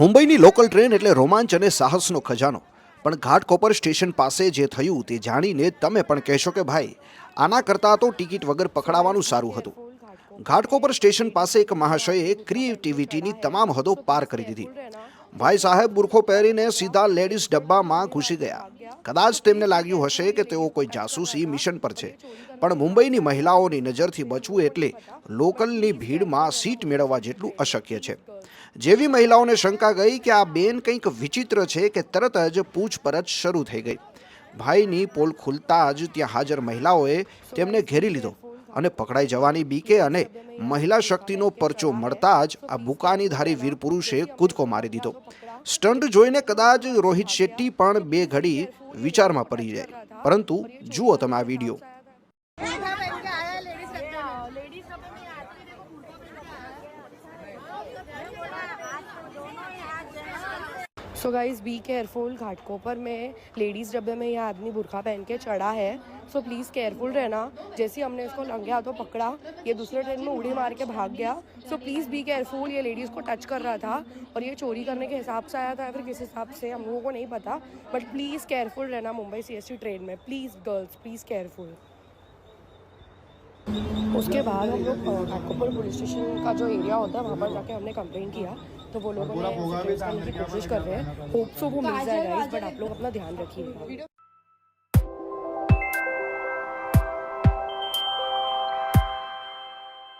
મુંબઈની local train એટલે રોમાંચ અને સાહસનો ખજાનો, પણ ઘાટકોપર સ્ટેશન પાસે જે થયું તે જાણીને તમે પણ કહેશો કે ભાઈ આના કરતાં તો ટિકિટ વગર પકડાવાનું સારું હતું. ઘાટકોપર સ્ટેશન પાસે એક મહાશયે ક્રિએટિવિટીની તમામ હદો પાર કરી દીધી. ભાઈ સાહેબ બુરખો પહેરીને સીધા લેડીઝ ડબ્બામાં ઘૂસી ગયા. કદાચ તેમને લાગ્યું હશે કે તેઓ કોઈ જાસૂસી મિશન પર છે, પણ મુંબઈની મહિલાઓની નજરથી બચવું એટલે લોકલની ભીડમાં સીટ મેળવવા જેટલું અશક્ય છે. જેવી મહિલાઓને શંકા ગઈ કે આ બેન કંઈક વિચિત્ર છે કે તરત જ પૂછપરછ શરૂ થઈ ગઈ. ભાઈની પોલ ખુલતા જ ત્યાં હાજર મહિલાઓએ તેમને ઘેરી લીધો અને પકડાઈ જવાની બીકે અને મહિલા શક્તિનો પરચો મળતા જ આ બુકાનીધારી વીર પુરુષે કૂદકો મારી દીધો. સ્ટન્ટ જોઈને કદાચ રોહિત શેટ્ટી પણ બે ઘડી વિચારમાં પડી જાય. પરંતુ જુઓ તમે આ video. So guys be careful. Ghatkopar में लेडीज़ डब्बे में यह आदमी बुरखा पहन के चढ़ा है, सो प्लीज़ केयरफुल रहना. जैसे हमने इसको लंगे हाथों पकड़ा, ये दूसरे ट्रेन में उड़ी मार के भाग गया. So please be careful. ये लेडीज़ को टच कर रहा था और ये चोरी करने के हिसाब से आया था या फिर किस हिसाब से हम लोगों को नहीं पता, बट प्लीज़ केयरफुल रहना मुंबई CST ट्रेन में. Please girls, please careful. उसके बाद हम लोग घाटकोपर पुलिस स्टेशन का जो एरिया होता है वहाँ पर जाके हमने कंप्लेंट किया, तो वो लोगों ने करने की कोशिश कर रहे हैं. होप सो वो मिल जाए गाइस, बट आप लोग अपना ध्यान रखिएगा.